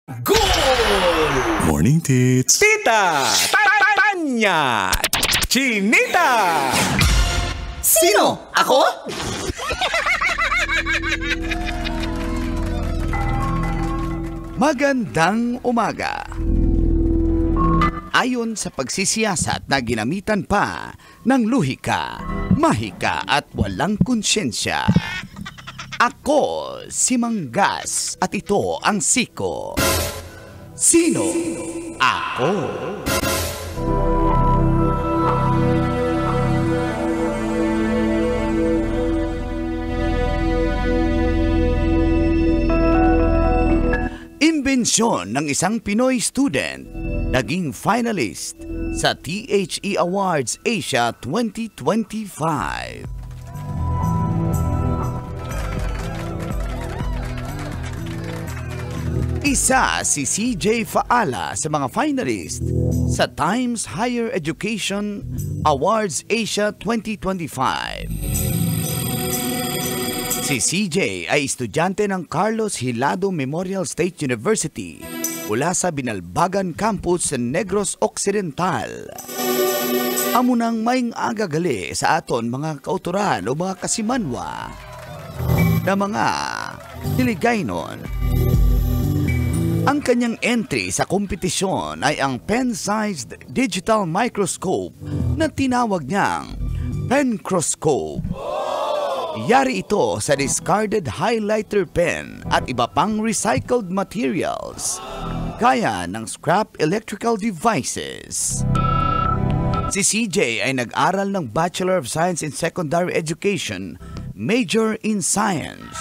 Goal! Morning, Tits. Tita! Tanya! Chinita! Sino? Ako? Magandang umaga. Ayon sa pagsisiyasat na ginamitan pa ng luhika, mahika at walang konsyensya. Ako si Manggas at ito ang Siko. Sino? Ako. Imbensyon ng isang Pinoy student, naging finalist sa THE Awards Asia 2025. Isa si CJ Faala sa mga finalist sa Times Higher Education Awards Asia 2025. Si CJ ay estudyante ng Carlos Hilado Memorial State University mula sa Binalbagan Campus sa Negros Occidental. Amo nang maing agagali sa aton mga kauturan o mga kasimanwa na mga hiligaynon. Ang kanyang entry sa kompetisyon ay ang pen-sized digital microscope na tinawag niyang Pencroscope. Yari ito sa discarded highlighter pen at iba pang recycled materials, gaya ng scrap electrical devices. Si CJ ay nag-aral ng Bachelor of Science in Secondary Education, major in Science,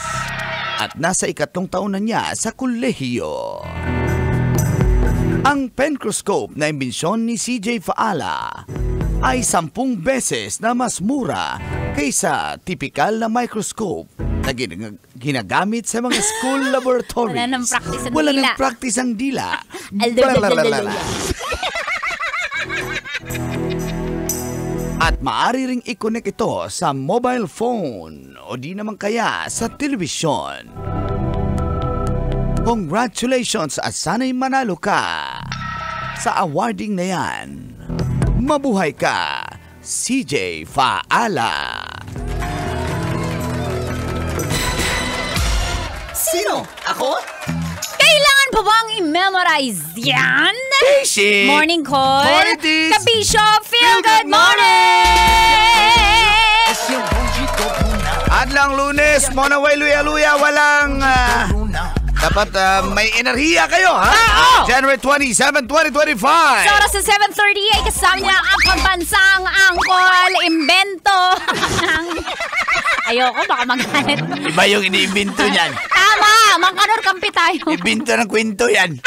at nasa 3 taon na niya sa kolehiyo. Ang Pencroscope na imbensyon ni CJ Faala ay 10 beses na mas mura kaysa tipikal na microscope na ginagamit sa mga school laboratories. Wala ng practice ang dila. At maaari ring i-connect ito sa mobile phone o di naman kaya sa telebisyon. Congratulations at sana'y manalo ka sa awarding na yan. Mabuhay ka, CJ Faala. Sino? Ako? Kailangan pa bang i-memorize yan? Casey! Morning call. Morning, Tis! Kabisyo, feel good morning! Adlang Lunes, Monaway Luya-Luya, walang... dapat may enerhiya kayo, ha? January 27, 2025. Sa oras sa 7:30 ay kasama niya ang pambansang angkol, imbento. Ayoko, baka magalit. Iba yung iniimbento niyan. Tama, mangkanor kampi tayo. Imbento ng kwento yan.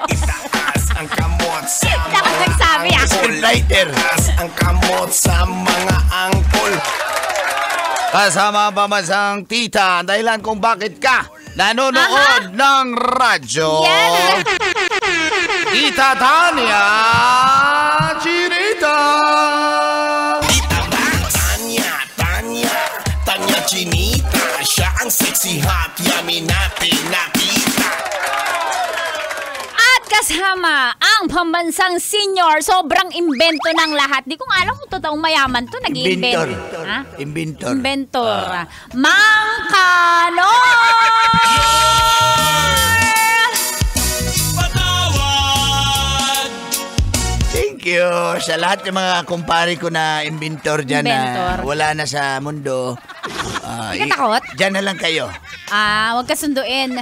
Itaas ang kamot sa Dapat nagsabi ako. Scriptwriter. Itaas ang kamot sa mga angkol. Kasama ang pamansang tita, dahilan kung bakit ka nanonood ng radyo. Yan. Tita Tanya Chinita. Tita Tanya Chinita. Siya ang sexy hot, yummy natin nakita. At kasama ang pambansang senior, sobrang imbento ng lahat. Di ko nga alam kung totoong mayaman to, nag-i-invent. Ha? Inventor. Inventor. Mang Kanor! Thank you sa lahat ng mga kumpare ko na inventor dyan Inventor. na wala na sa mundo. Di ka takot? Dyan na lang kayo. Huwag ka sunduin.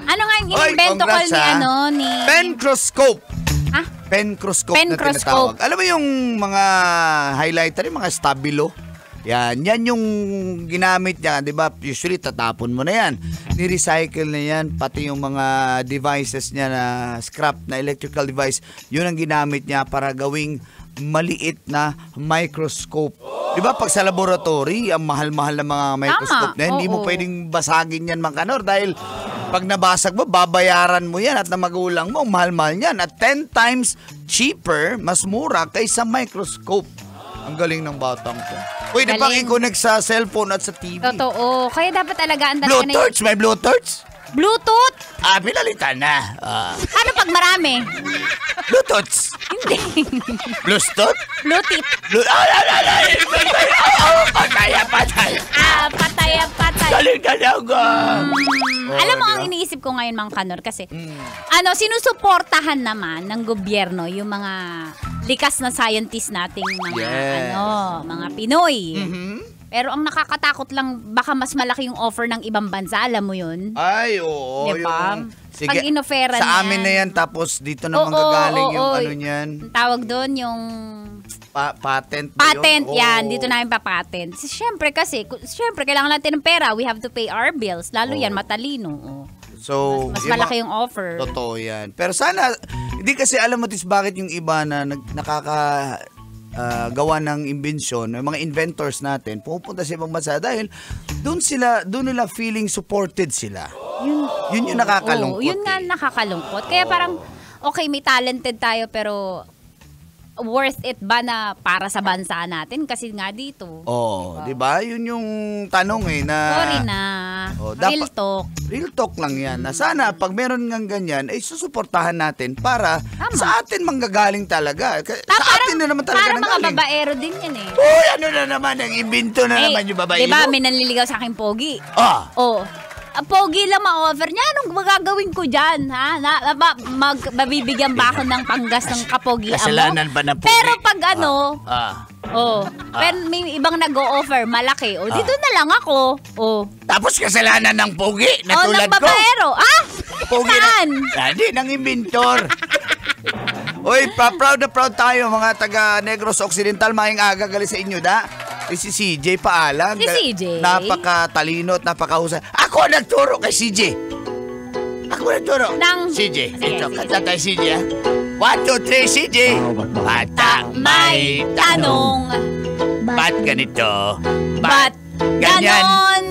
Ano nga yung Oy, inimbento ko congrats, ni ha? ni... Pencroscope. Ha? Pencroscope na Pencroscope. tinatawag. Alam mo yung mga highlighter, yung mga stabilo? Yan yung ginamit niya, di ba? Usually tatapon mo na yan. Ni-recycle na yan, pati yung mga devices niya na scrap na electrical device, yun ang ginamit niya para gawing maliit na microscope. Di ba pag sa laboratory, ang mahal-mahal na mga microscope na yan, hindi mo pwedeng basagin yan, Mang Kanor, dahil pag nabasag mo, babayaran mo yan at na magulang mo, mahal-mahal yan. At 10 times cheaper, mas mura kaysa microscope. Ang galing ng batang ko. Pwede pang Galing. i-connect sa cellphone at sa TV. Totoo. Kaya dapat alagaan talaga na Bluetooth? May Bluetooth? Bluetooth? Pinalitan na. Ano pag marami? Bluetooth? Hindi. Bluetooth? Bluetooth. Patay. Patay. Galing talaga. Alam mo, ang iniisip ko ngayon, Mang Kanor, kasi sinusuportahan naman ng gobyerno yung mga likas na scientist nating mga Yes. mga Pinoy. Mhm. Pero ang nakakatakot lang, baka mas malaki yung offer ng ibang bansa, alam mo yun? Ay, oo. Diba? Sige, Pag inoferan sa amin yan. na yan, tapos dito na manggagaling yung ano niyan. Ang tawag doon, yung Patent ba yun? patent, yan. Oo. Dito namin papatent. Siyempre kailangan natin ng pera. We have to pay our bills. Lalo yan, matalino. Oh. So, Mas malaki yung offer. Totoo yan. Pero sana, hindi kasi alam mo bakit yung iba na gawa ng imbensyon, yung mga inventors natin, pupunta sa ibang bansa dahil doon nila feeling supported sila. Yun yung nakakalungkot. Yun nga nakakalungkot. Kaya parang, okay, may talented tayo, pero worth it ba na para sa bansa natin? Kasi nga dito. Di ba? Yun yung tanong na... Sorry na. Real talk. Real talk lang yan. Na sana, pag meron ng ganyan, ay susuportahan natin para sa atin manggagaling talaga. Sa atin na naman talaga Parang mga nanggaling. babaero din yan eh. Uy, ano na naman, ang imbento na naman yung babaero. Diba, may nanliligaw sa akin pogi. Oh. Pogi lang ma-offer niya. Anong magagawin ko dyan, ha? Mabibigyan ba ako ng panggas ng kapogian mo? Kasalanan ba na pogi? Pero pag pero may ibang nag-o-offer, malaki. Dito na lang ako. Tapos kasalanan ng pogi, na tulad ng babaero. Pogi Saan? Hindi, ng inventor. Uy, proud na proud tayo mga taga Negros Occidental. Maing aga gali sa inyo, da? Si CJ paalam. Si CJ? Napakatalino at napakahusay. Ako nagturo kay CJ. CJ, ito, kanta tayo CJ, ha? 1, 2, 3, CJ. Bata may tanong, ba't ganito? Ba't ganon?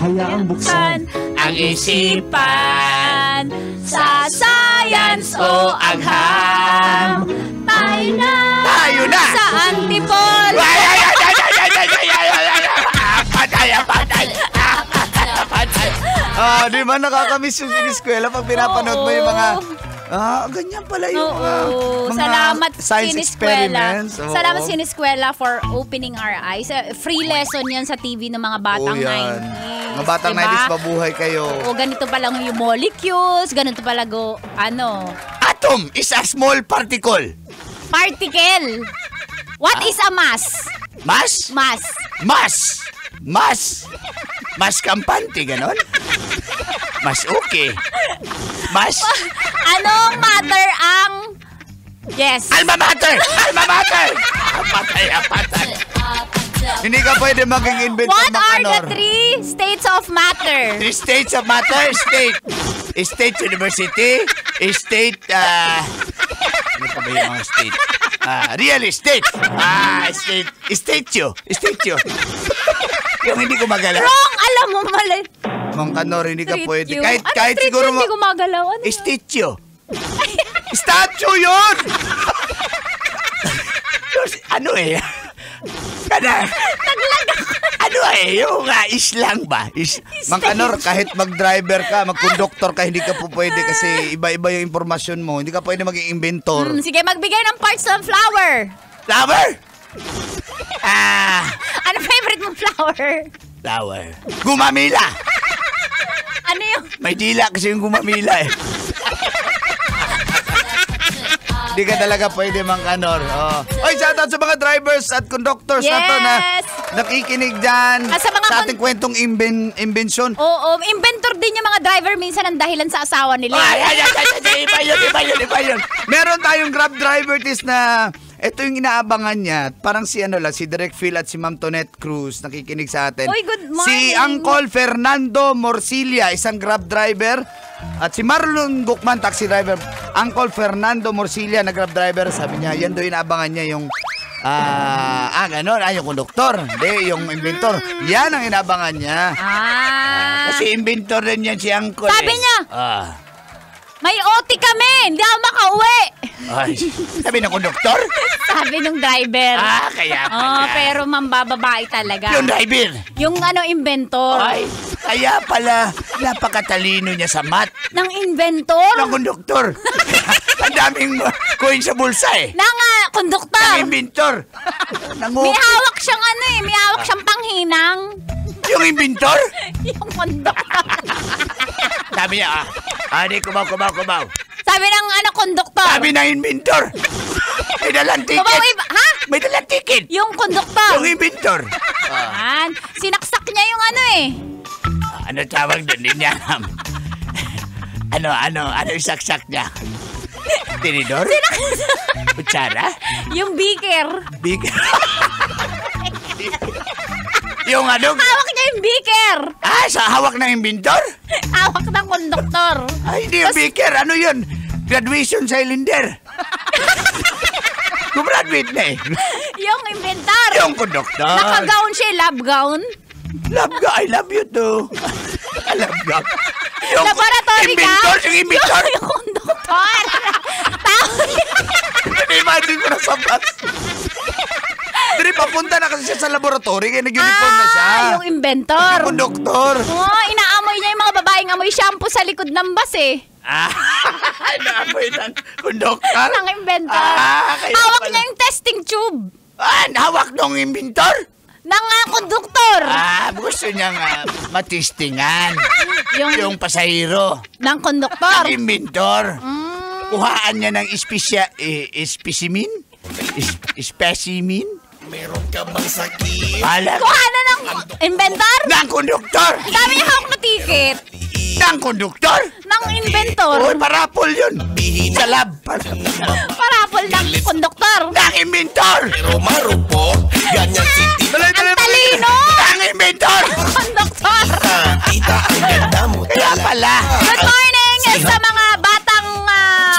Hayaang buksan ang isipan sa science o agham. Tayo na sa antipol. Patay. Di ba nakakamiss yung siniskwela pag pinapanood mo yung mga ganyan pala yung mga Salamat science experiments. Salamat Siniskwela for opening our eyes. Free lesson yan sa TV ng mga batang 90s. Mga batang 90s, mabuhay kayo. Ganito pa lang yung molecules, ganito pala Atom is a small particle. particle. What is a mass? Mass. Mas kampante, ganon? Mas okay. Mas... Anong matter ang... Yes. Alma mater! Patay. Hindi ka pwede maging inventor What ng are the 3 states of matter? 3 states of matter? State University, state, ano pa ba yung mga state? Real estate. Statue. Yung hindi ko magalaw. Wrong! Alam mo mali. Mang Kanor, hindi ka Street pwede. view. Kahit street siguro view, hindi gumagalaw. Ano yun? Statue. Statue yun! Ano eh? Ano yung islang ba? Mang Kanor, kahit mag-driver ka, mag-conductor ka, hindi ka po pwede kasi iba-iba yung impormasyon mo. Hindi ka pwede maging inventor. Sige, magbigay ng parts ng flower. Flower? Ano favorite mong flower? Flower. Gumamila. Ano yung... May dila kasi yung gumamila eh. Hindi ka talaga pwede, Mang Kanor. Oy, shoutout sa mga drivers at conductors na to na nakikinig dyan sa ating kwentong imbensyon. Oo, inventor din yung mga driver minsan ang dahilan sa asawa nila. Iba yun. Meron tayong Grab driver na ito yung inaabangan niya. Parang si Direk Phil at si Ma'am Tonette Cruz nakikinig sa atin. Oy, good morning. Si Uncle Fernando Morcilla, isang Grab driver. At si Marlon Gukman, taxi driver. Uncle Fernando Morcilla na Grab driver. Sabi niya, yan doon inaabangan niya yung ganon. Yung konduktor. Hindi, yung inventor. Yan ang inaabangan niya. Kasi inventor din yan si Uncle. Sabi niya, May OT kami! Hindi ako makauwi! Ay, sabi ng konduktor? Sabi nung driver. Kaya pala. Pero mambababae talaga. Yung driver? Yung inventor. Ay, kaya pala napakatalino niya sa math. Ng inventor? Ng konduktor. Ang daming coin sa bulsa eh. Ng konduktor. Ng inventor. May hawak siyang may hawak siyang panghinang. Yung inventor? Yung konduktor. Sabi niya, di kumaw. Sabi ng konduktor. Sabi ng inventor. May dalang ticket. Ha? May dalang ticket. Yung konduktor. Yung inventor. Sinaksak niya yung Ano tawag doon? Hindi niya alam. Ano isaksak niya? Tinidor? Kutsara? Yung beaker. Beaker? Yung Hawak niya yung beaker. Sa hawak ng inventor? Hawak ng konduktor. Ay, hindi yung beaker. Ano yun? Graduation cylinder. Gumraduate na eh. Yung inventor. Yung konduktor. Naka-gown siya, lab gown. Love ka, I love you too. I love you. Yung Laboratory inventor, yung inventor. Yung konduktor. Imagine ko na sa bus. Dili, papunta na kasi siya sa laboratory kaya nag-uniform na siya. Yung inventor. Yung konduktor. Inaamoy niya yung mga babaeng amoy shampoo sa likod ng bus eh. Naamoy ng konduktor. Ng inventor. Kaya Hawak pala. niya yung testing tube. Hawak ng inventor? Ng konduktor. Gusto niyang matistingan. Yung pasahero. Ng konduktor. Ang inventor. Kuhaan niya ng specimen? Specimen? Meron ka bang sakit? Kuhanan ng inventor? Ng konduktor! Dami niya hawak na ticket. Ng konduktor? Ng inventor. Uy, parapol yun. Sa lab. Parapol ng konduktor. Ng inventor! Pero marupok, ganyan si tita. Ang talino. Ng inventor! Konduktor. Tita, ang ganda mo. Kaya pala. Good morning sa mga batang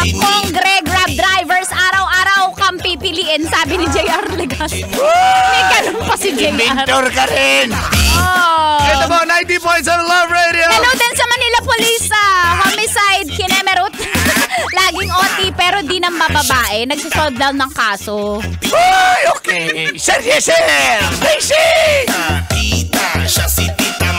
kongre grab drivers. Araw-araw kang pipiliin, sabi ni JR Legas. May ganun pa si JR. Inventor ka rin. Ito po, 90.7 Love Radio. Hello din sa Manila Police, homicide, Kinemerut. Laging OT pero di nang mababae. Nagsisolve down ng kaso. Uy, okay. Sir, yes, sir. Racing! Tita, siya si Tita